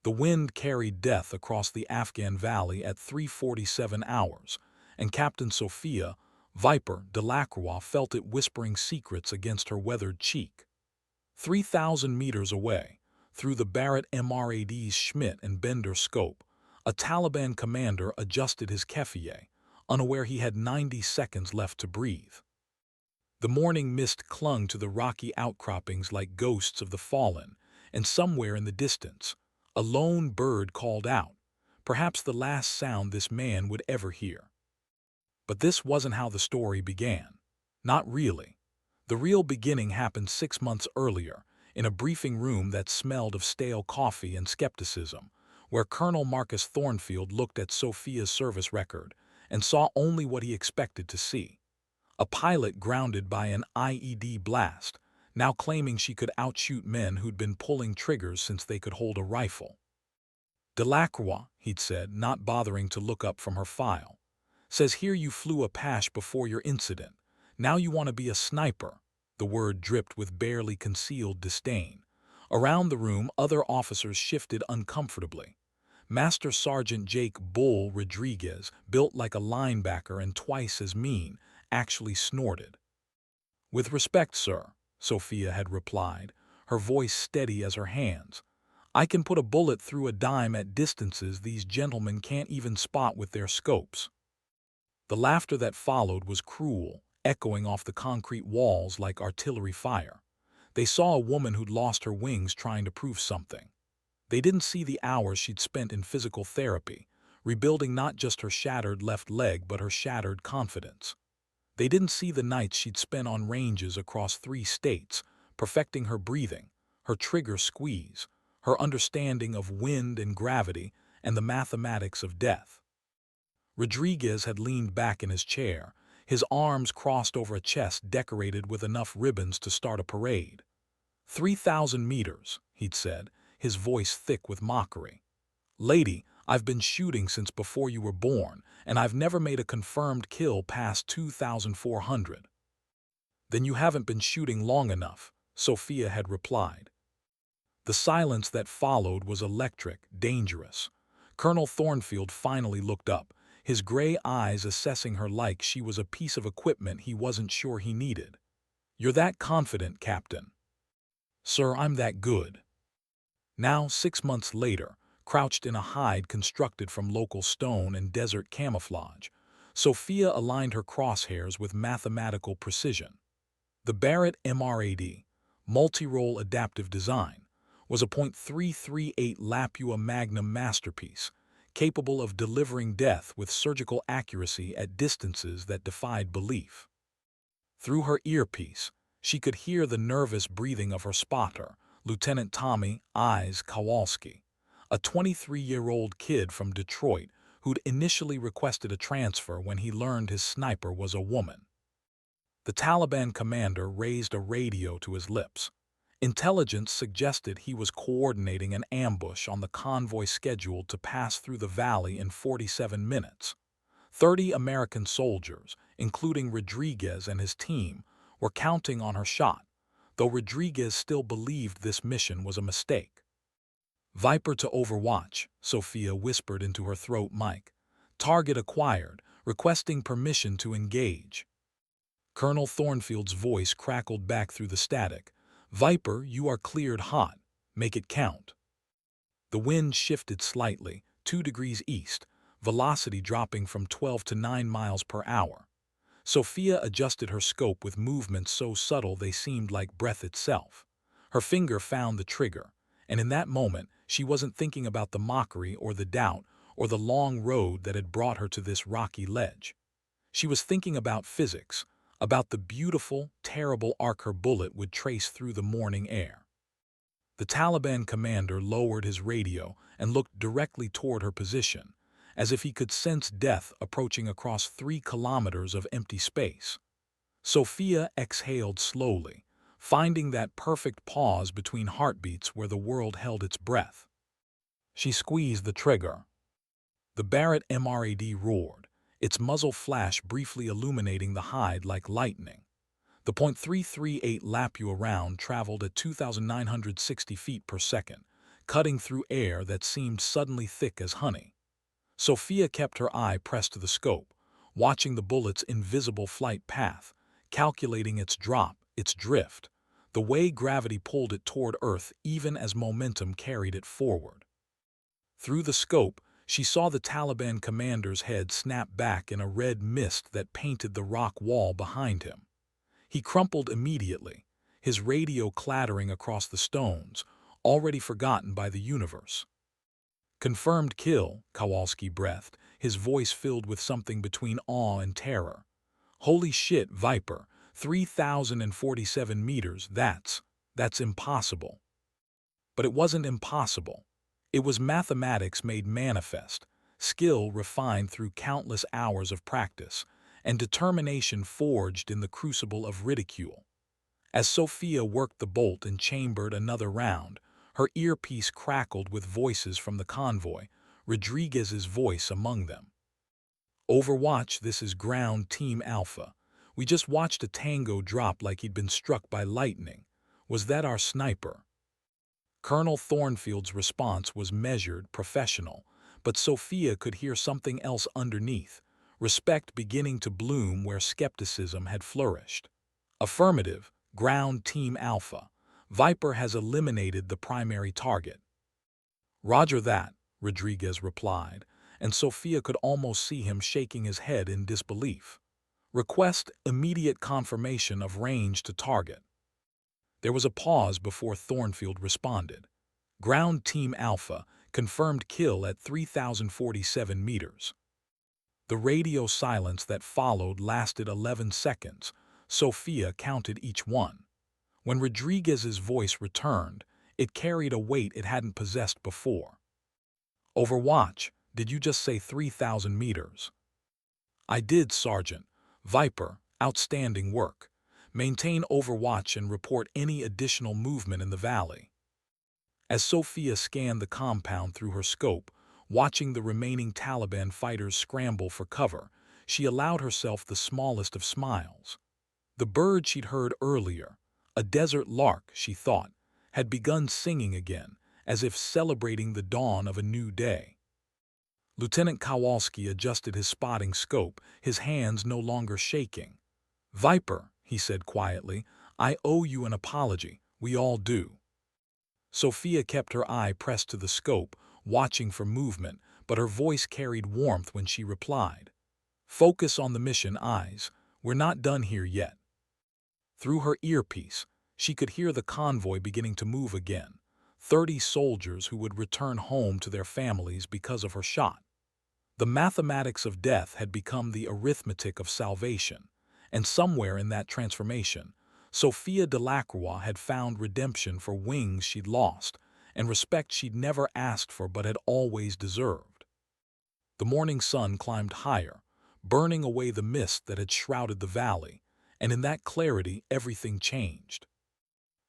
The wind carried death across the Afghan valley at 3:47 hours, and Captain Sophia, Viper Delacroix, felt it whispering secrets against her weathered cheek. 3,000 meters away, through the Barrett MRAD's Schmidt and Bender scope, a Taliban commander adjusted his keffiyeh, unaware he had 90 seconds left to breathe. The morning mist clung to the rocky outcroppings like ghosts of the fallen, and somewhere in the distance, a lone bird called out, perhaps the last sound this man would ever hear. But this wasn't how the story began. Not really. The real beginning happened 6 months earlier, in a briefing room that smelled of stale coffee and skepticism, where Colonel Marcus Thornfield looked at Sophia's service record and saw only what he expected to see. A pilot grounded by an IED blast, now claiming she could outshoot men who'd been pulling triggers since they could hold a rifle. Delacroix, he'd said, not bothering to look up from her file, says here you flew Apache before your incident. Now you want to be a sniper. The word dripped with barely concealed disdain. Around the room, other officers shifted uncomfortably. Master Sergeant Jake Bull Rodriguez, built like a linebacker and twice as mean, actually snorted. "With respect, sir," Sophia had replied, her voice steady as her hands. "I can put a bullet through a dime at distances these gentlemen can't even spot with their scopes." The laughter that followed was cruel, echoing off the concrete walls like artillery fire. They saw a woman who'd lost her wings trying to prove something. They didn't see the hours she'd spent in physical therapy, rebuilding not just her shattered left leg but her shattered confidence. They didn't see the nights she'd spent on ranges across 3 states, perfecting her breathing, her trigger squeeze, her understanding of wind and gravity, and the mathematics of death. Rodriguez had leaned back in his chair, his arms crossed over a chest decorated with enough ribbons to start a parade. 3,000 meters, he'd said, his voice thick with mockery. "Lady, I've been shooting since before you were born, and I've never made a confirmed kill past 2,400. "Then you haven't been shooting long enough," Sophia had replied. The silence that followed was electric, dangerous. Colonel Thornfield finally looked up, his gray eyes assessing her like she was a piece of equipment he wasn't sure he needed. "You're that confident, Captain." "Sir, I'm that good." Now, 6 months later, crouched in a hide constructed from local stone and desert camouflage, Sophia aligned her crosshairs with mathematical precision. The Barrett MRAD, multi-role adaptive design, was a .338 Lapua Magnum masterpiece, capable of delivering death with surgical accuracy at distances that defied belief. Through her earpiece, she could hear the nervous breathing of her spotter, Lieutenant Tommy "Eyes" Kowalski, a 23-year-old kid from Detroit who'd initially requested a transfer when he learned his sniper was a woman. The Taliban commander raised a radio to his lips. Intelligence suggested he was coordinating an ambush on the convoy scheduled to pass through the valley in 47 minutes. 30 American soldiers, including Rodriguez and his team, were counting on her shot, though Rodriguez still believed this mission was a mistake. "Viper to Overwatch," Sophia whispered into her throat mic. "Target acquired, requesting permission to engage." Colonel Thornfield's voice crackled back through the static. "Viper, you are cleared hot. Make it count." The wind shifted slightly, 2 degrees east, velocity dropping from 12 to 9 miles per hour. Sophia adjusted her scope with movements so subtle they seemed like breath itself. Her finger found the trigger, and in that moment she wasn't thinking about the mockery or the doubt or the long road that had brought her to this rocky ledge. She was thinking about physics, about the beautiful, terrible arc her bullet would trace through the morning air. The Taliban commander lowered his radio and looked directly toward her position, as if he could sense death approaching across 3 kilometers of empty space. Sophia exhaled slowly, finding that perfect pause between heartbeats where the world held its breath. She squeezed the trigger. The Barrett MRAD roared, its muzzle flash briefly illuminating the hide like lightning. The .338 Lapua round traveled at 2,960 feet per second, cutting through air that seemed suddenly thick as honey. Sophia kept her eye pressed to the scope, watching the bullet's invisible flight path, calculating its drop, its drift, the way gravity pulled it toward Earth even as momentum carried it forward. Through the scope, she saw the Taliban commander's head snap back in a red mist that painted the rock wall behind him. He crumpled immediately, his radio clattering across the stones, already forgotten by the universe. Confirmed kill, Kowalski breathed, his voice filled with something between awe and terror. Holy shit, Viper, 3,047 meters, that's impossible. But it wasn't impossible. It was mathematics made manifest, skill refined through countless hours of practice, and determination forged in the crucible of ridicule. As Sophia worked the bolt and chambered another round, her earpiece crackled with voices from the convoy, Rodriguez's voice among them. Overwatch, this is Ground Team Alpha. We just watched a tango drop like he'd been struck by lightning. Was that our sniper? Colonel Thornfield's response was measured, professional, but Sophia could hear something else underneath, respect beginning to bloom where skepticism had flourished. Affirmative, Ground Team Alpha. Viper has eliminated the primary target. Roger that, Rodriguez replied, and Sophia could almost see him shaking his head in disbelief. Request immediate confirmation of range to target. There was a pause before Thornfield responded. Ground Team Alpha confirmed kill at 3,047 meters. The radio silence that followed lasted 11 seconds. Sophia counted each one. When Rodriguez's voice returned, it carried a weight it hadn't possessed before. Overwatch, did you just say 3,000 meters? I did, Sergeant. Viper, outstanding work. Maintain Overwatch and report any additional movement in the valley. As Sophia scanned the compound through her scope, watching the remaining Taliban fighters scramble for cover, she allowed herself the smallest of smiles. The bird she'd heard earlier, a desert lark, she thought, had begun singing again, as if celebrating the dawn of a new day. Lieutenant Kowalski adjusted his spotting scope, his hands no longer shaking. Viper, he said quietly, I owe you an apology. We all do. Sophia kept her eye pressed to the scope, watching for movement, but her voice carried warmth when she replied. Focus on the mission, eyes. We're not done here yet. Through her earpiece, she could hear the convoy beginning to move again, 30 soldiers who would return home to their families because of her shot. The mathematics of death had become the arithmetic of salvation, and somewhere in that transformation, Sophia Delacroix had found redemption for wings she'd lost and respect she'd never asked for but had always deserved. The morning sun climbed higher, burning away the mist that had shrouded the valley, and in that clarity everything changed.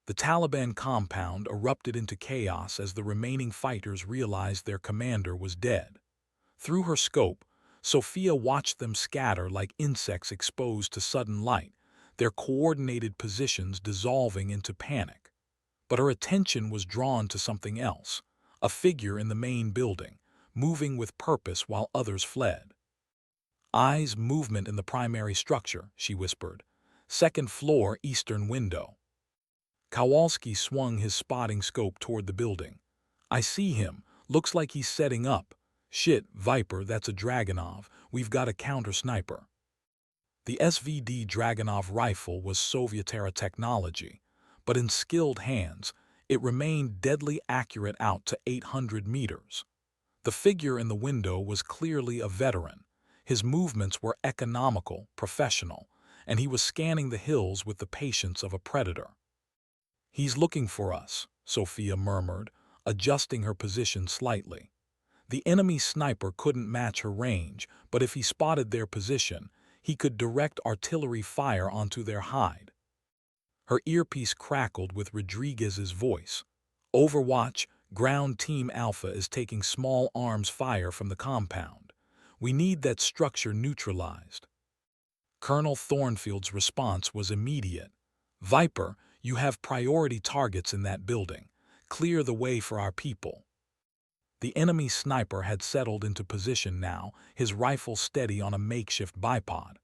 The Taliban compound erupted into chaos as the remaining fighters realized their commander was dead. Through her scope, Sophia watched them scatter like insects exposed to sudden light, their coordinated positions dissolving into panic. But her attention was drawn to something else, a figure in the main building, moving with purpose while others fled. Eyes movement in the primary structure, she whispered. Second floor, eastern window. Kowalski swung his spotting scope toward the building. I see him. Looks like he's setting up. Shit, Viper, that's a Dragunov. We've got a counter-sniper. The SVD Dragunov rifle was Soviet-era technology, but in skilled hands, it remained deadly accurate out to 800 meters. The figure in the window was clearly a veteran. His movements were economical, professional, and he was scanning the hills with the patience of a predator. He's looking for us, Sophia murmured, adjusting her position slightly. The enemy sniper couldn't match her range, but if he spotted their position, he could direct artillery fire onto their hide. Her earpiece crackled with Rodriguez's voice. Overwatch, Ground Team Alpha is taking small arms fire from the compound. We need that structure neutralized. Colonel Thornfield's response was immediate. Viper, you have priority targets in that building. Clear the way for our people." The enemy sniper had settled into position now, his rifle steady on a makeshift bipod.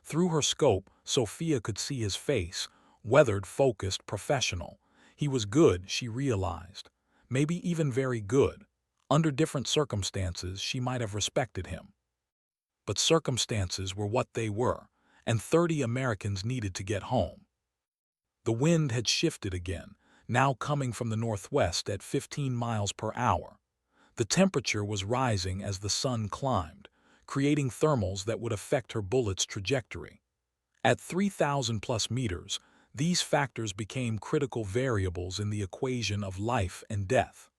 Through her scope, Sophia could see his face, weathered, focused, professional. He was good, she realized. Maybe even very good. Under different circumstances, she might have respected him. But circumstances were what they were, and 30 Americans needed to get home. The wind had shifted again, now coming from the northwest at 15 miles per hour. The temperature was rising as the sun climbed, creating thermals that would affect her bullet's trajectory. At 3,000 plus meters, these factors became critical variables in the equation of life and death.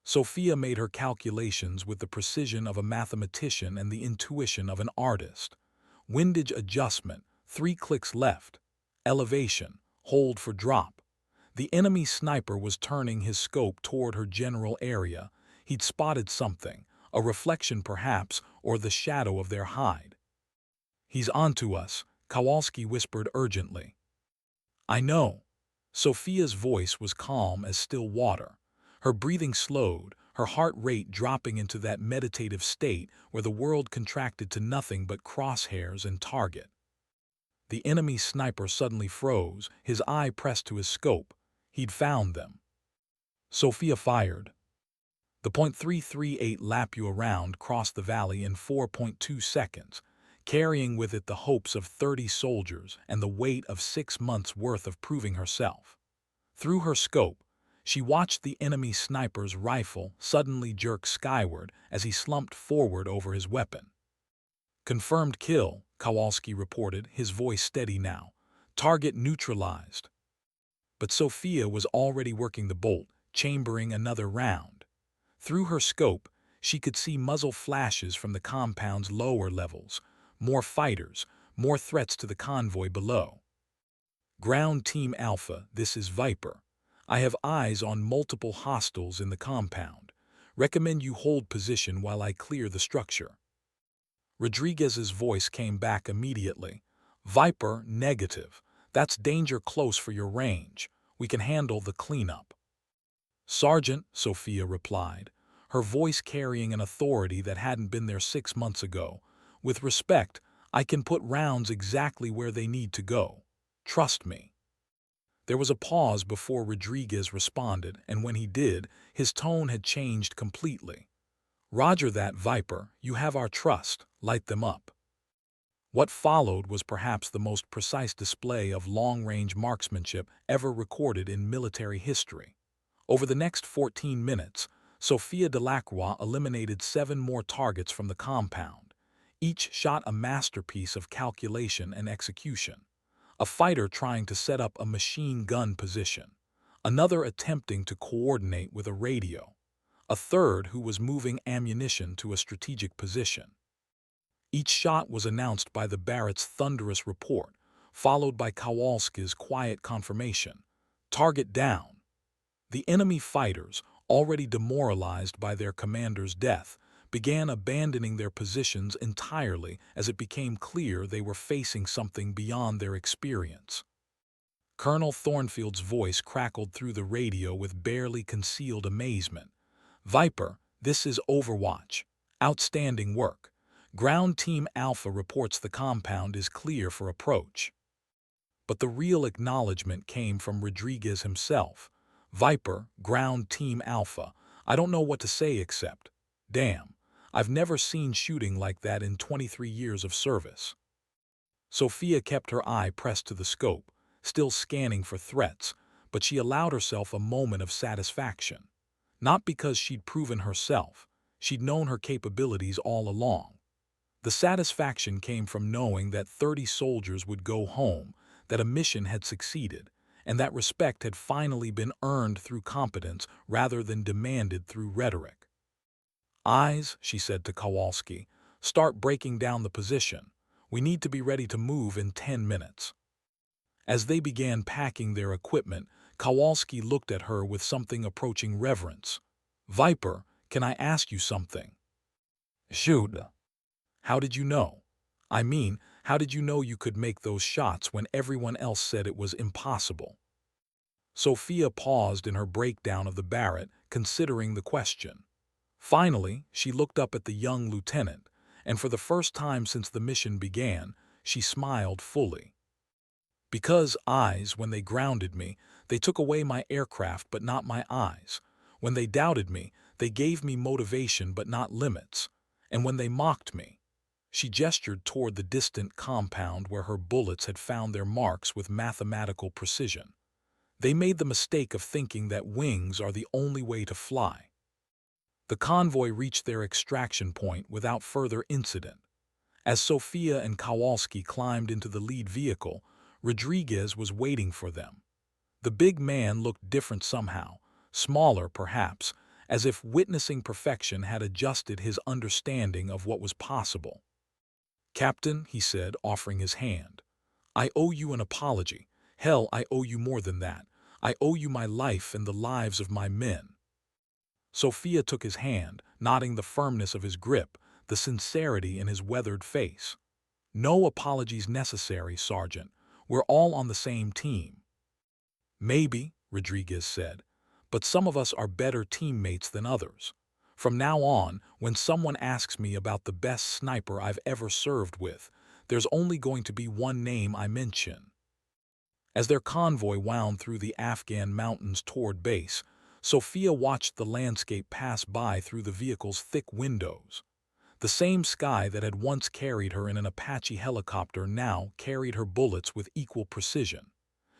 Sophia made her calculations with the precision of a mathematician and the intuition of an artist. Windage adjustment, 3 clicks left. Elevation, hold for drop. The enemy sniper was turning his scope toward her general area. He'd spotted something, a reflection perhaps, or the shadow of their hide. "He's onto us," Kowalski whispered urgently. "I know." Sophia's voice was calm as still water. Her breathing slowed, her heart rate dropping into that meditative state where the world contracted to nothing but crosshairs and target. The enemy sniper suddenly froze, his eye pressed to his scope. He'd found them. Sophia fired. The .338 Lapua round crossed the valley in 4.2 seconds, carrying with it the hopes of 30 soldiers and the weight of 6 months' worth of proving herself. Through her scope, she watched the enemy sniper's rifle suddenly jerk skyward as he slumped forward over his weapon. "Confirmed kill," Kowalski reported, his voice steady now. "Target neutralized." But Sophia was already working the bolt, chambering another round. Through her scope, she could see muzzle flashes from the compound's lower levels. More fighters, more threats to the convoy below. "Ground Team Alpha, this is Viper. I have eyes on multiple hostiles in the compound. Recommend you hold position while I clear the structure." Rodriguez's voice came back immediately. "Viper, negative. That's danger close for your range. We can handle the cleanup." "Sergeant," Sophia replied, her voice carrying an authority that hadn't been there 6 months ago. "With respect, I can put rounds exactly where they need to go. Trust me." There was a pause before Rodriguez responded, and when he did, his tone had changed completely. "Roger that, Viper. You have our trust. Light them up." What followed was perhaps the most precise display of long-range marksmanship ever recorded in military history. Over the next 14 minutes, Sophia Delacroix eliminated 7 more targets from the compound. Each shot a masterpiece of calculation and execution. A fighter trying to set up a machine gun position. Another attempting to coordinate with a radio. A third who was moving ammunition to a strategic position. Each shot was announced by the Barrett's thunderous report, followed by Kowalski's quiet confirmation. "Target down." The enemy fighters, already demoralized by their commander's death, began abandoning their positions entirely as it became clear they were facing something beyond their experience. Colonel Thornfield's voice crackled through the radio with barely concealed amazement. "Viper, this is Overwatch. Outstanding work. Ground Team Alpha reports the compound is clear for approach." But the real acknowledgement came from Rodriguez himself. "Viper, Ground Team Alpha, I don't know what to say except, damn, I've never seen shooting like that in 23 years of service." Sophia kept her eye pressed to the scope, still scanning for threats, but she allowed herself a moment of satisfaction. Not because she'd proven herself, she'd known her capabilities all along. The satisfaction came from knowing that 30 soldiers would go home, that a mission had succeeded, and that respect had finally been earned through competence rather than demanded through rhetoric. "Eyes," she said to Kowalski, "start breaking down the position. We need to be ready to move in 10 minutes." As they began packing their equipment, Kowalski looked at her with something approaching reverence. "Viper, can I ask you something?" "Shoot." "How did you know? I mean, how did you know you could make those shots when everyone else said it was impossible?" Sophia paused in her breakdown of the Barrett, considering the question. Finally, she looked up at the young lieutenant, and for the first time since the mission began, she smiled fully. Because eyes, when they grounded me, they took away my aircraft but not my eyes. When they doubted me, they gave me motivation but not limits. And when they mocked me, she gestured toward the distant compound where her bullets had found their marks with mathematical precision. They made the mistake of thinking that wings are the only way to fly. The convoy reached their extraction point without further incident. As Sophia and Kowalski climbed into the lead vehicle, Rodriguez was waiting for them. The big man looked different somehow, smaller perhaps, as if witnessing perfection had adjusted his understanding of what was possible. "Captain," he said, offering his hand, "I owe you an apology. Hell, I owe you more than that. I owe you my life and the lives of my men." Sophia took his hand, nodding the firmness of his grip, the sincerity in his weathered face. "No apologies necessary, Sergeant. We're all on the same team." "Maybe," Rodriguez said, "but some of us are better teammates than others. From now on, when someone asks me about the best sniper I've ever served with, there's only going to be one name I mention." As their convoy wound through the Afghan mountains toward base, Sophia watched the landscape pass by through the vehicle's thick windows. The same sky that had once carried her in an Apache helicopter now carried her bullets with equal precision.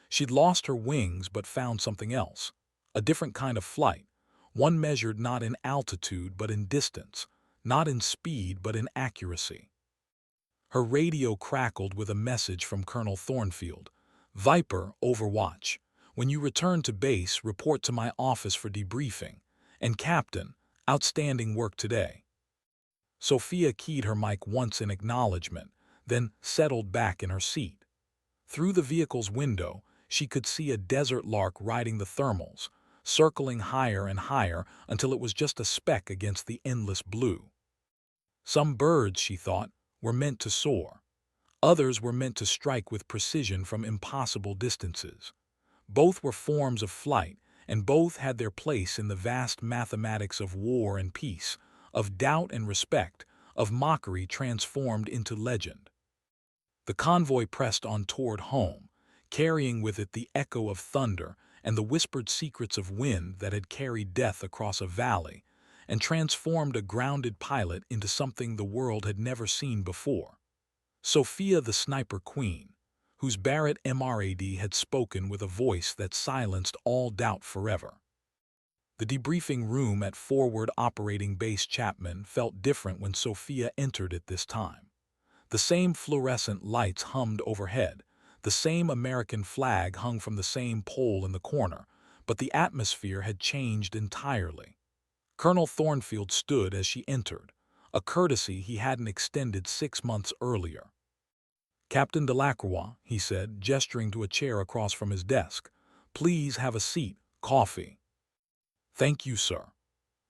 She'd lost her wings but found something else, a different kind of flight, one measured not in altitude but in distance, not in speed but in accuracy. Her radio crackled with a message from Colonel Thornfield. "Viper, Overwatch. When you return to base, report to my office for debriefing. And Captain, outstanding work today." Sophia keyed her mic once in acknowledgement, then settled back in her seat. Through the vehicle's window, she could see a desert lark riding the thermals, circling higher and higher until it was just a speck against the endless blue. Some birds, she thought, were meant to soar. Others were meant to strike with precision from impossible distances. Both were forms of flight, and both had their place in the vast mathematics of war and peace, of doubt and respect, of mockery transformed into legend. The convoy pressed on toward home, carrying with it the echo of thunder and the whispered secrets of wind that had carried death across a valley and transformed a grounded pilot into something the world had never seen before. Sophia the Sniper Queen, whose Barrett MRAD had spoken with a voice that silenced all doubt forever. The debriefing room at Forward Operating Base Chapman felt different when Sophia entered it this time. The same fluorescent lights hummed overhead, the same American flag hung from the same pole in the corner, but the atmosphere had changed entirely. Colonel Thornfield stood as she entered, a courtesy he hadn't extended 6 months earlier. "Captain Delacroix," he said, gesturing to a chair across from his desk, "please have a seat, coffee." "Thank you, sir."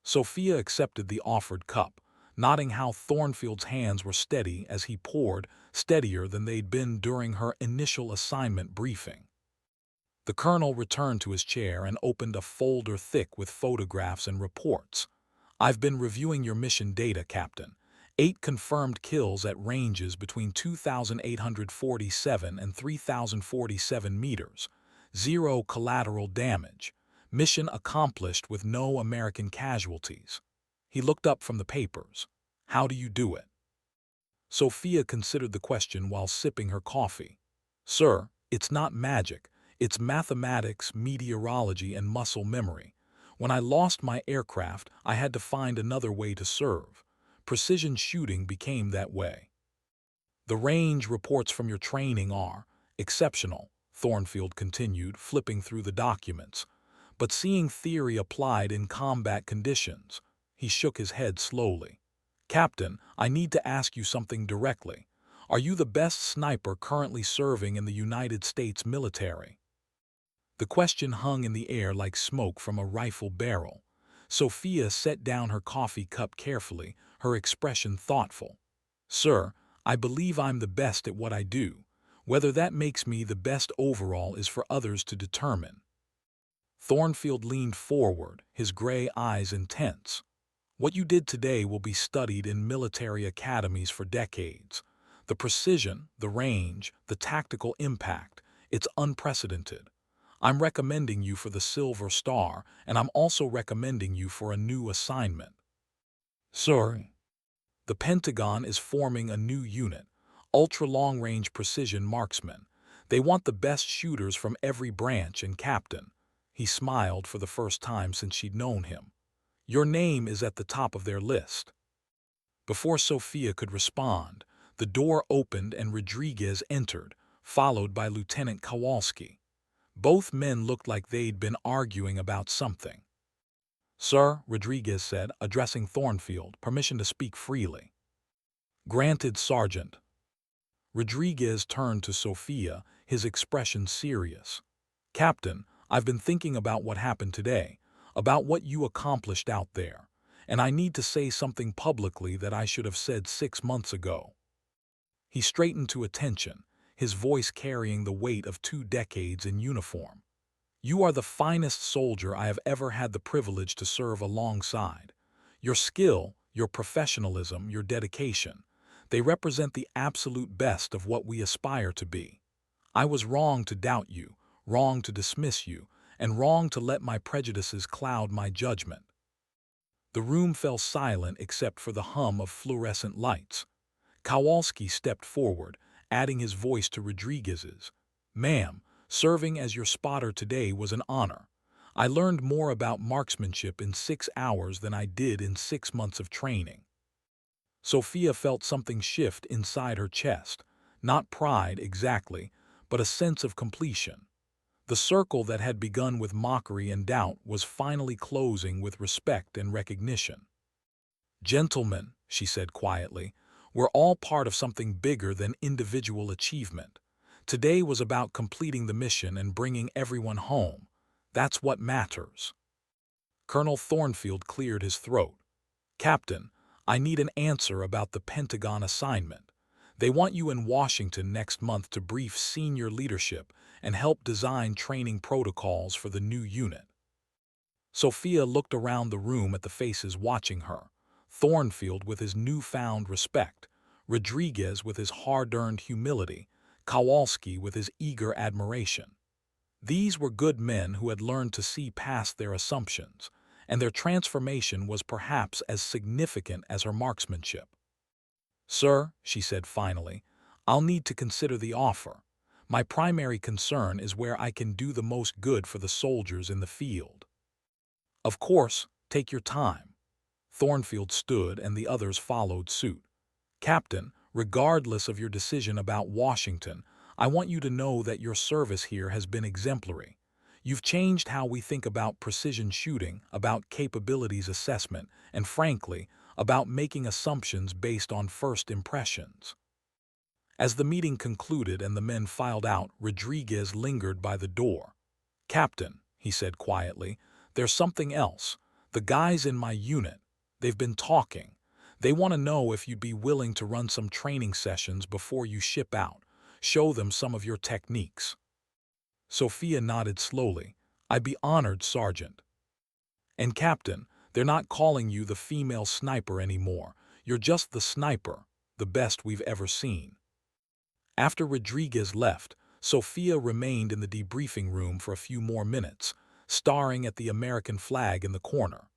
Sophia accepted the offered cup, noting how Thornfield's hands were steady as he poured, steadier than they'd been during her initial assignment briefing. The colonel returned to his chair and opened a folder thick with photographs and reports. "I've been reviewing your mission data, Captain. 8 confirmed kills at ranges between 2,847 and 3,047 meters. 0 collateral damage. Mission accomplished with no American casualties." He looked up from the papers. "How do you do it?" Sophia considered the question while sipping her coffee. "Sir, it's not magic. It's mathematics, meteorology, and muscle memory. When I lost my aircraft, I had to find another way to serve. Precision shooting became that way." "The range reports from your training are exceptional," Thornfield continued, flipping through the documents. "But seeing theory applied in combat conditions," he shook his head slowly. "Captain, I need to ask you something directly. Are you the best sniper currently serving in the United States military?" The question hung in the air like smoke from a rifle barrel. Sophia set down her coffee cup carefully, her expression thoughtful. "Sir, I believe I'm the best at what I do. Whether that makes me the best overall is for others to determine." Thornfield leaned forward, his gray eyes intense. What you did today will be studied in military academies for decades. The precision, the range, the tactical impact, it's unprecedented. I'm recommending you for the Silver Star, and I'm also recommending you for a new assignment. Sir, the Pentagon is forming a new unit, ultra-long-range precision marksmen. They want the best shooters from every branch and captain. He smiled for the first time since she'd known him. Your name is at the top of their list. Before Sophia could respond, the door opened and Rodriguez entered, followed by Lieutenant Kowalski. Both men looked like they'd been arguing about something. Sir, Rodriguez said, addressing Thornfield, permission to speak freely. Granted, Sergeant. Rodriguez turned to Sophia, his expression serious. Captain, I've been thinking about what happened today, about what you accomplished out there, and I need to say something publicly that I should have said 6 months ago. He straightened to attention, his voice carrying the weight of 2 decades in uniform. You are the finest soldier I have ever had the privilege to serve alongside. Your skill, your professionalism, your dedication, they represent the absolute best of what we aspire to be. I was wrong to doubt you, wrong to dismiss you, and wrong to let my prejudices cloud my judgment. The room fell silent except for the hum of fluorescent lights. Kowalski stepped forward, adding his voice to Rodriguez's. Ma'am, serving as your spotter today was an honor. I learned more about marksmanship in 6 hours than I did in 6 months of training. Sophia felt something shift inside her chest, not pride exactly, but a sense of completion. The circle that had begun with mockery and doubt was finally closing with respect and recognition. Gentlemen, she said quietly, we're all part of something bigger than individual achievement. Today was about completing the mission and bringing everyone home. That's what matters. Colonel Thornfield cleared his throat. Captain, I need an answer about the Pentagon assignment. They want you in Washington next month to brief senior leadership and help design training protocols for the new unit. Sophia looked around the room at the faces watching her. Thornfield with his newfound respect, Rodriguez with his hard-earned humility, Kowalski with his eager admiration. These were good men who had learned to see past their assumptions, and their transformation was perhaps as significant as her marksmanship. Sir, she said finally, I'll need to consider the offer. My primary concern is where I can do the most good for the soldiers in the field. Of course, take your time. Thornfield stood and the others followed suit. Captain, regardless of your decision about Washington, I want you to know that your service here has been exemplary. You've changed how we think about precision shooting, about capabilities assessment, and frankly, about making assumptions based on first impressions. As the meeting concluded and the men filed out, Rodriguez lingered by the door. Captain, he said quietly, there's something else. The guys in my unit, they've been talking. They want to know if you'd be willing to run some training sessions before you ship out. Show them some of your techniques. Sophia nodded slowly. I'd be honored, Sergeant. And Captain, they're not calling you the female sniper anymore. You're just the sniper, the best we've ever seen. After Rodriguez left, Sophia remained in the debriefing room for a few more minutes, staring at the American flag in the corner.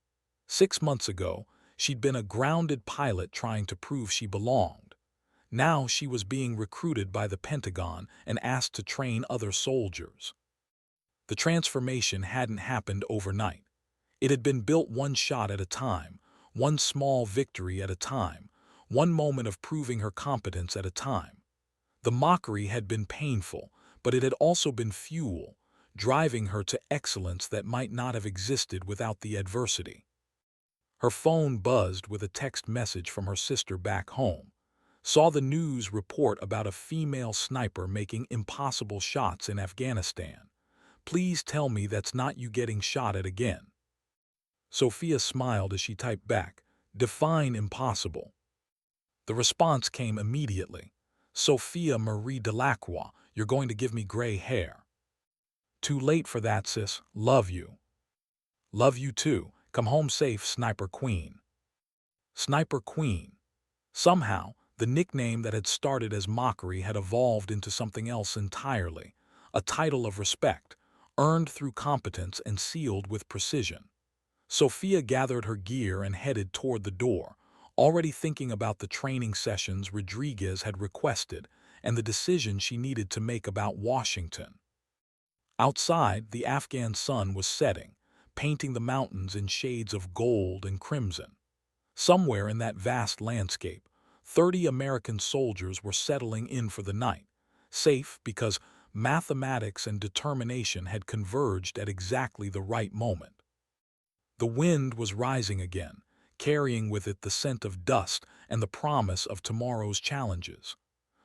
6 months ago, she'd been a grounded pilot trying to prove she belonged. Now she was being recruited by the Pentagon and asked to train other soldiers. The transformation hadn't happened overnight. It had been built one shot at a time, one small victory at a time, one moment of proving her competence at a time. The mockery had been painful, but it had also been fuel, driving her to excellence that might not have existed without the adversity. Her phone buzzed with a text message from her sister back home. Saw the news report about a female sniper making impossible shots in Afghanistan. Please tell me that's not you getting shot at again. Sophia smiled as she typed back, define impossible. The response came immediately. Sophia Marie Delacroix, you're going to give me gray hair. Too late for that, sis. Love you. Love you too. Come home safe, Sniper Queen. Sniper Queen. Somehow, the nickname that had started as mockery had evolved into something else entirely, a title of respect, earned through competence and sealed with precision. Sophia gathered her gear and headed toward the door, already thinking about the training sessions Rodriguez had requested and the decision she needed to make about Washington. Outside, the Afghan sun was setting, painting the mountains in shades of gold and crimson. Somewhere in that vast landscape, 30 American soldiers were settling in for the night, safe because mathematics and determination had converged at exactly the right moment. The wind was rising again, carrying with it the scent of dust and the promise of tomorrow's challenges.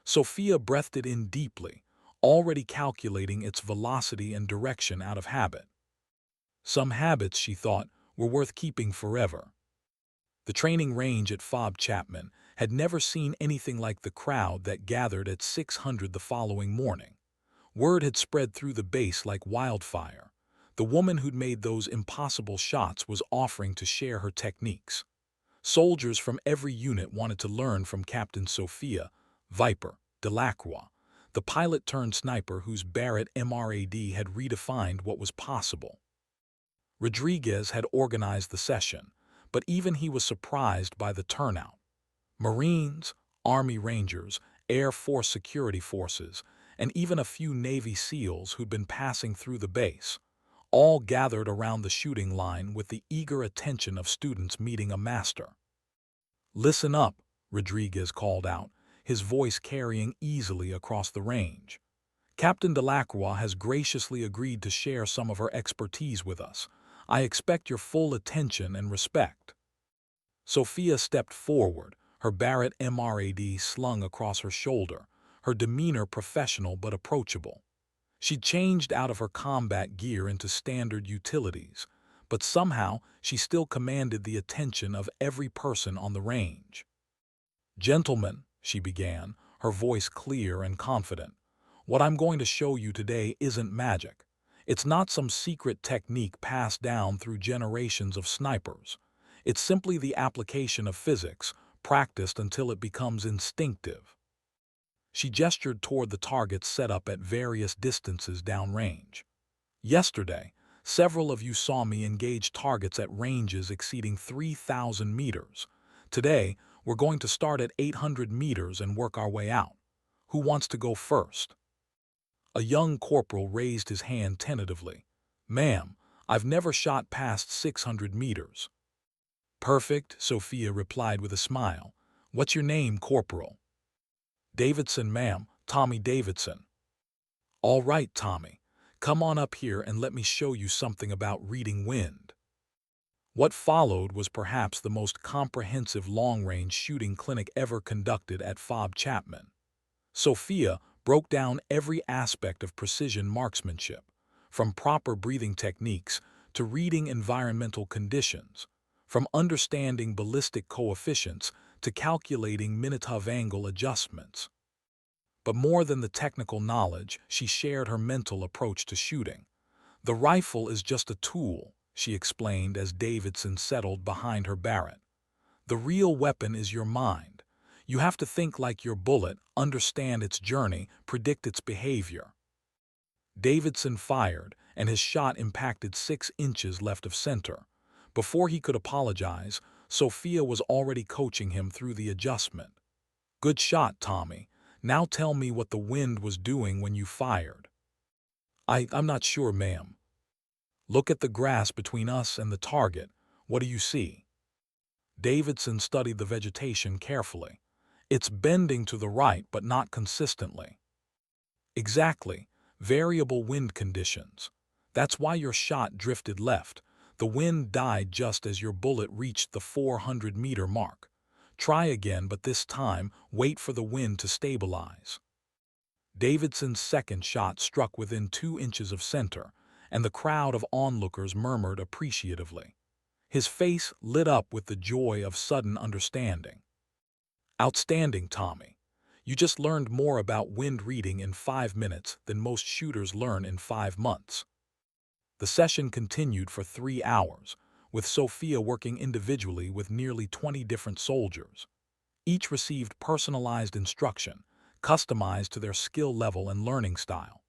Sophia breathed it in deeply, already calculating its velocity and direction out of habit. Some habits, she thought, were worth keeping forever. The training range at Fob Chapman had never seen anything like the crowd that gathered at 600 the following morning. Word had spread through the base like wildfire. The woman who'd made those impossible shots was offering to share her techniques. Soldiers from every unit wanted to learn from Captain Sophia, Viper, Delacroix, the pilot-turned-sniper whose Barrett MRAD had redefined what was possible. Rodriguez had organized the session, but even he was surprised by the turnout. Marines, Army Rangers, Air Force security forces, and even a few Navy SEALs who'd been passing through the base, all gathered around the shooting line with the eager attention of students meeting a master. "Listen up," Rodriguez called out, his voice carrying easily across the range. "Captain Delacroix has graciously agreed to share some of her expertise with us. I expect your full attention and respect." Sophia stepped forward, her Barrett MRAD slung across her shoulder, her demeanor professional but approachable. She'd changed out of her combat gear into standard utilities, but somehow she still commanded the attention of every person on the range. "Gentlemen," she began, her voice clear and confident, "what I'm going to show you today isn't magic. It's not some secret technique passed down through generations of snipers. It's simply the application of physics, practiced until it becomes instinctive." She gestured toward the targets set up at various distances downrange. "Yesterday, several of you saw me engage targets at ranges exceeding 3,000 meters. Today, we're going to start at 800 meters and work our way out. Who wants to go first?" A young corporal raised his hand tentatively. "Ma'am, I've never shot past 600 meters. "Perfect," Sophia replied with a smile. "What's your name, Corporal?" "Davidson, ma'am. Tommy Davidson." "All right, Tommy. Come on up here and let me show you something about reading wind." What followed was perhaps the most comprehensive long-range shooting clinic ever conducted at Fob Chapman. Sophia broke down every aspect of precision marksmanship, from proper breathing techniques to reading environmental conditions, from understanding ballistic coefficients to calculating Minutov angle adjustments. But more than the technical knowledge, she shared her mental approach to shooting. "The rifle is just a tool," she explained as Davidson settled behind her Barrett. "The real weapon is your mind. You have to think like your bullet, understand its journey, predict its behavior." Davidson fired, and his shot impacted 6 inches left of center. Before he could apologize, Sophia was already coaching him through the adjustment. "Good shot, Tommy. Now tell me what the wind was doing when you fired." I'm not sure, ma'am." "Look at the grass between us and the target. What do you see?" Davidson studied the vegetation carefully. "It's bending to the right, but not consistently." "Exactly. Variable wind conditions. That's why your shot drifted left. The wind died just as your bullet reached the 400-meter mark. Try again, but this time, wait for the wind to stabilize." Davidson's second shot struck within 2 inches of center, and the crowd of onlookers murmured appreciatively. His face lit up with the joy of sudden understanding. "Outstanding, Tommy. You just learned more about wind reading in 5 minutes than most shooters learn in 5 months." The session continued for 3 hours, with Sophia working individually with nearly 20 different soldiers. Each received personalized instruction, customized to their skill level and learning style.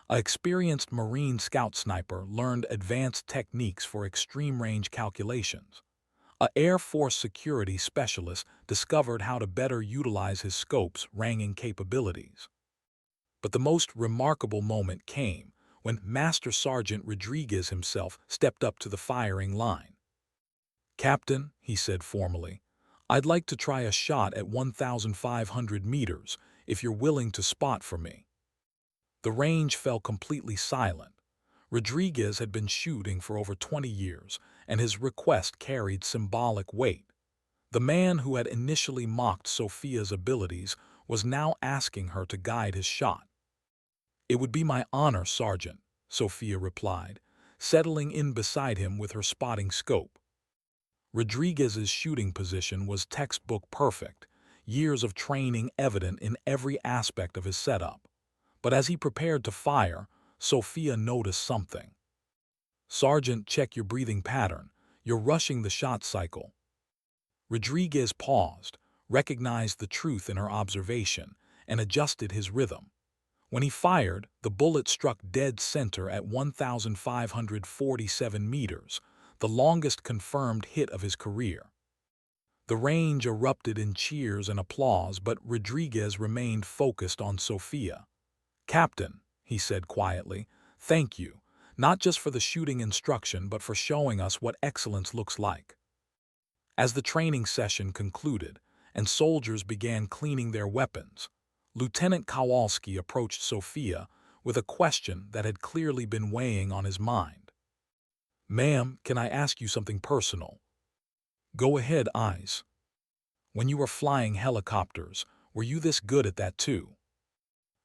An experienced Marine scout sniper learned advanced techniques for extreme-range calculations. An Air Force security specialist discovered how to better utilize his scope's ranging capabilities. But the most remarkable moment came when Master Sergeant Rodriguez himself stepped up to the firing line. "Captain," he said formally, "I'd like to try a shot at 1,500 meters if you're willing to spot for me." The range fell completely silent. Rodriguez had been shooting for over 20 years, and his request carried symbolic weight. The man who had initially mocked Sophia's abilities was now asking her to guide his shot. "It would be my honor, Sergeant," Sophia replied, settling in beside him with her spotting scope. Rodriguez's shooting position was textbook perfect, years of training evident in every aspect of his setup. But as he prepared to fire, Sophia noticed something. "Sergeant, check your breathing pattern. You're rushing the shot cycle." Rodriguez paused, recognized the truth in her observation, and adjusted his rhythm. When he fired, the bullet struck dead center at 1,547 meters, the longest confirmed hit of his career. The range erupted in cheers and applause, but Rodriguez remained focused on Sophia. "Captain," he said quietly, "thank you, not just for the shooting instruction but for showing us what excellence looks like." As the training session concluded and soldiers began cleaning their weapons, Lieutenant Kowalski approached Sophia with a question that had clearly been weighing on his mind. "Ma'am, can I ask you something personal?" "Go ahead, eyes." "When you were flying helicopters, were you this good at that too?"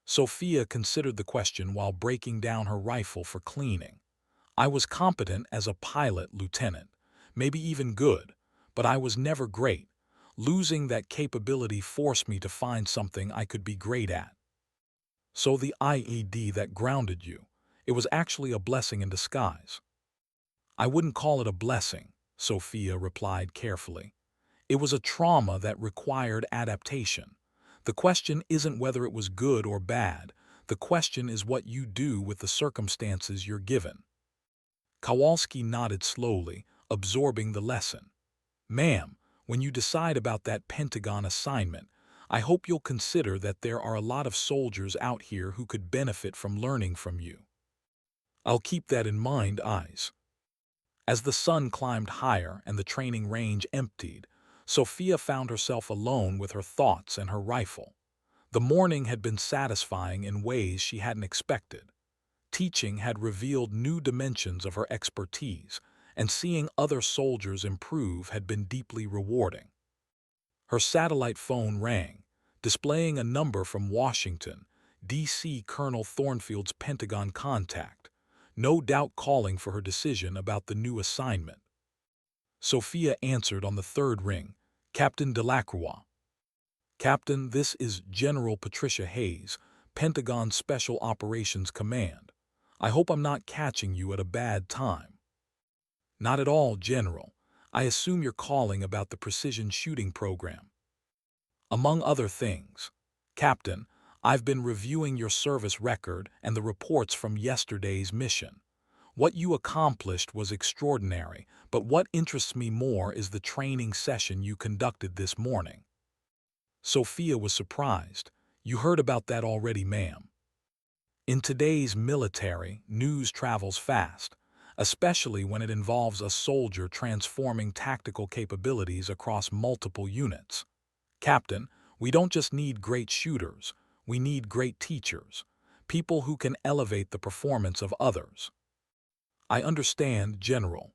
Sophia considered the question while breaking down her rifle for cleaning. "I was competent as a pilot, Lieutenant, maybe even good, but I was never great. Losing that capability forced me to find something I could be great at." "So the IED that grounded you, it was actually a blessing in disguise." "I wouldn't call it a blessing," Sophia replied carefully. "It was a trauma that required adaptation. The question isn't whether it was good or bad. The question is what you do with the circumstances you're given." Kowalski nodded slowly, absorbing the lesson. "Ma'am, when you decide about that Pentagon assignment, I hope you'll consider that there are a lot of soldiers out here who could benefit from learning from you." "I'll keep that in mind, eyes." As the sun climbed higher and the training range emptied, Sophia found herself alone with her thoughts and her rifle. The morning had been satisfying in ways she hadn't expected. Teaching had revealed new dimensions of her expertise, and seeing other soldiers improve had been deeply rewarding. Her satellite phone rang, displaying a number from Washington, D.C. Colonel Thornfield's Pentagon contact, no doubt calling for her decision about the new assignment. Sophia answered on the third ring. "Captain Delacroix." "Captain, this is General Patricia Hayes, Pentagon Special Operations Command. I hope I'm not catching you at a bad time." "Not at all, General. I assume you're calling about the precision shooting program." "Among other things. Captain, I've been reviewing your service record and the reports from yesterday's mission. What you accomplished was extraordinary, but what interests me more is the training session you conducted this morning." Sophia was surprised. "You heard about that already, ma'am." In today's military, news travels fast, especially when it involves a soldier transforming tactical capabilities across multiple units. "Captain, we don't just need great shooters, we need great teachers, people who can elevate the performance of others." "I understand, General.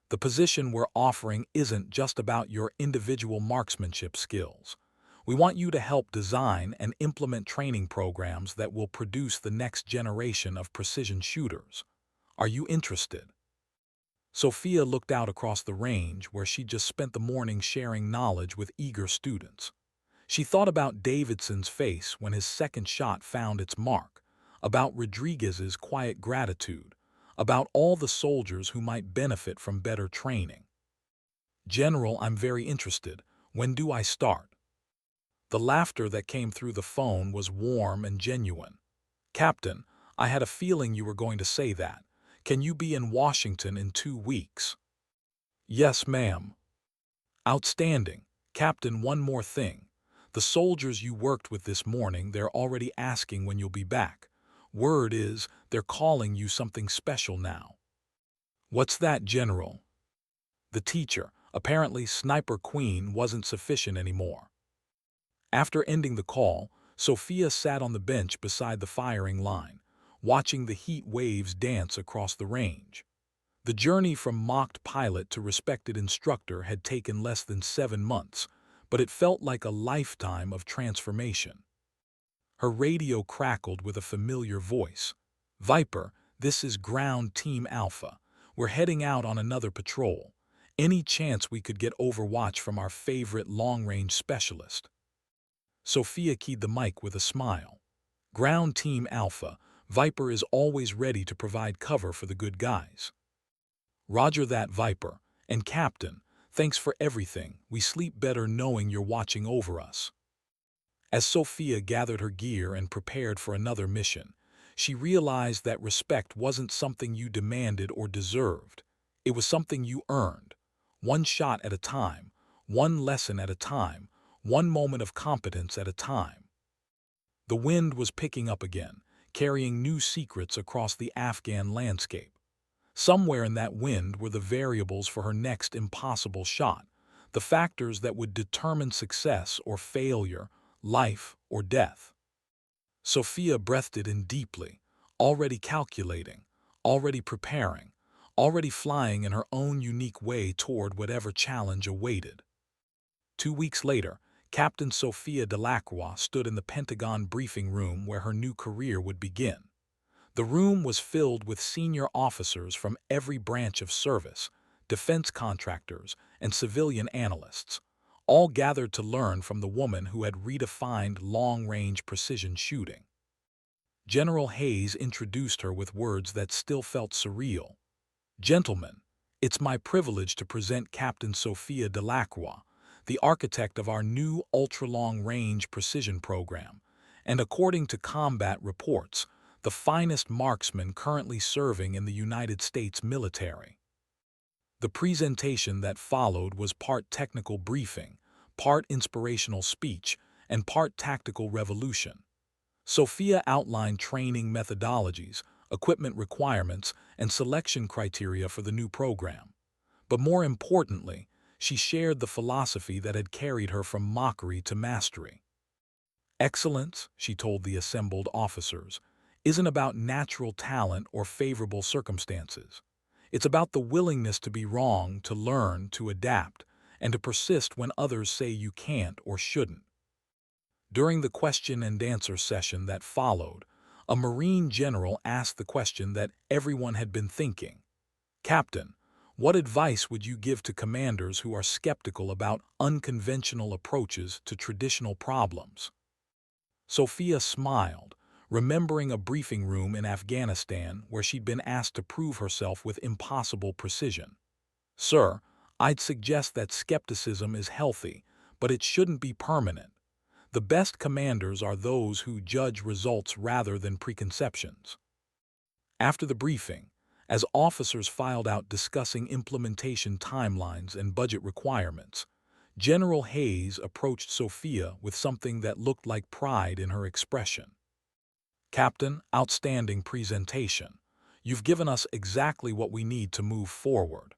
The position we're offering isn't just about your individual marksmanship skills. We want you to help design and implement training programs that will produce the next generation of precision shooters. Are you interested?" Sophia looked out across the range where she'd just spent the morning sharing knowledge with eager students. She thought about Davidson's face when his second shot found its mark, about Rodriguez's quiet gratitude, about all the soldiers who might benefit from better training. General, I'm very interested. When do I start? The laughter that came through the phone was warm and genuine. Captain, I had a feeling you were going to say that. Can you be in Washington in 2 weeks? Yes, ma'am. Outstanding. Captain, one more thing. The soldiers you worked with this morning, they're already asking when you'll be back. Word is, they're calling you something special now. What's that, General? The teacher. Apparently, Sniper Queen wasn't sufficient anymore. After ending the call, Sophia sat on the bench beside the firing line, watching the heat waves dance across the range. The journey from mocked pilot to respected instructor had taken less than 7 months, but it felt like a lifetime of transformation. Her radio crackled with a familiar voice. Viper, this is Ground Team Alpha. We're heading out on another patrol. Any chance we could get overwatch from our favorite long-range specialist? Sophia keyed the mic with a smile. Ground Team Alpha, Viper is always ready to provide cover for the good guys. Roger that, Viper. And Captain, thanks for everything. We sleep better knowing you're watching over us. As Sophia gathered her gear and prepared for another mission, she realized that respect wasn't something you demanded or deserved. It was something you earned. One shot at a time, one lesson at a time, one moment of competence at a time. The wind was picking up again, carrying new secrets across the Afghan landscape. Somewhere in that wind were the variables for her next impossible shot, the factors that would determine success or failure, life or death. Sophia breathed it in deeply, already calculating, already preparing, already flying in her own unique way toward whatever challenge awaited. 2 weeks later, Captain Sophia Delacroix stood in the Pentagon briefing room where her new career would begin. The room was filled with senior officers from every branch of service, defense contractors, and civilian analysts, all gathered to learn from the woman who had redefined long-range precision shooting. General Hayes introduced her with words that still felt surreal. Gentlemen, it's my privilege to present Captain Sophia Delacroix, the architect of our new ultra-long-range precision program, and according to combat reports, the finest marksman currently serving in the United States military. The presentation that followed was part technical briefing, part inspirational speech, and part tactical revolution. Sophia outlined training methodologies, equipment requirements, and selection criteria for the new program. But more importantly, she shared the philosophy that had carried her from mockery to mastery. Excellence, she told the assembled officers, isn't about natural talent or favorable circumstances. It's about the willingness to be wrong, to learn, to adapt, and to persist when others say you can't or shouldn't. During the question and answer session that followed, a Marine general asked the question that everyone had been thinking. Captain, what advice would you give to commanders who are skeptical about unconventional approaches to traditional problems? Sophia smiled, remembering a briefing room in Afghanistan where she'd been asked to prove herself with impossible precision. Sir, I'd suggest that skepticism is healthy, but it shouldn't be permanent. The best commanders are those who judge results rather than preconceptions. After the briefing, as officers filed out discussing implementation timelines and budget requirements, General Hayes approached Sophia with something that looked like pride in her expression. Captain, outstanding presentation. You've given us exactly what we need to move forward.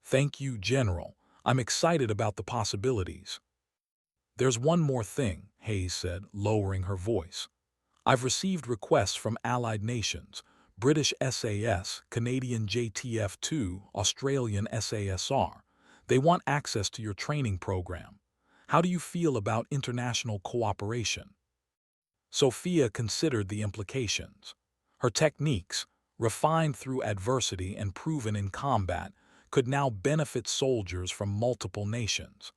Thank you, General. I'm excited about the possibilities. There's one more thing, Hayes said, lowering her voice. I've received requests from allied nations, British SAS, Canadian JTF-2, Australian SASR. They want access to your training program. How do you feel about international cooperation? Sophia considered the implications. Her techniques, refined through adversity and proven in combat, could now benefit soldiers from multiple nations.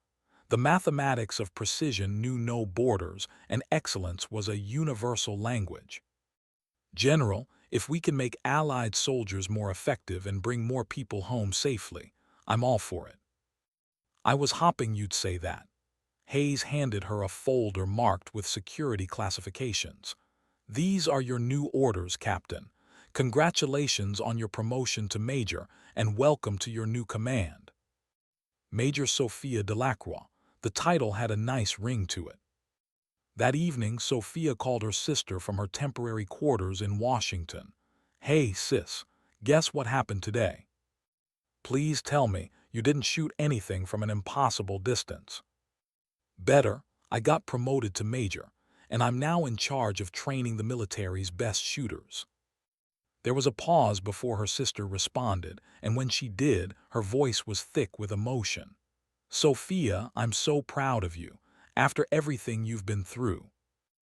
The mathematics of precision knew no borders, and excellence was a universal language. General, If we can make Allied soldiers more effective and bring more people home safely, I'm all for it. I was hoping you'd say that. Hayes handed her a folder marked with security classifications. These are your new orders, Captain. Congratulations on your promotion to Major and welcome to your new command. Major Sophia Delacroix. The title had a nice ring to it. That evening, Sophia called her sister from her temporary quarters in Washington. Hey, sis, guess what happened today? Please tell me you didn't shoot anything from an impossible distance. Better, I got promoted to major, and I'm now in charge of training the military's best shooters. There was a pause before her sister responded, and when she did, her voice was thick with emotion. Sophia, I'm so proud of you. After everything you've been through,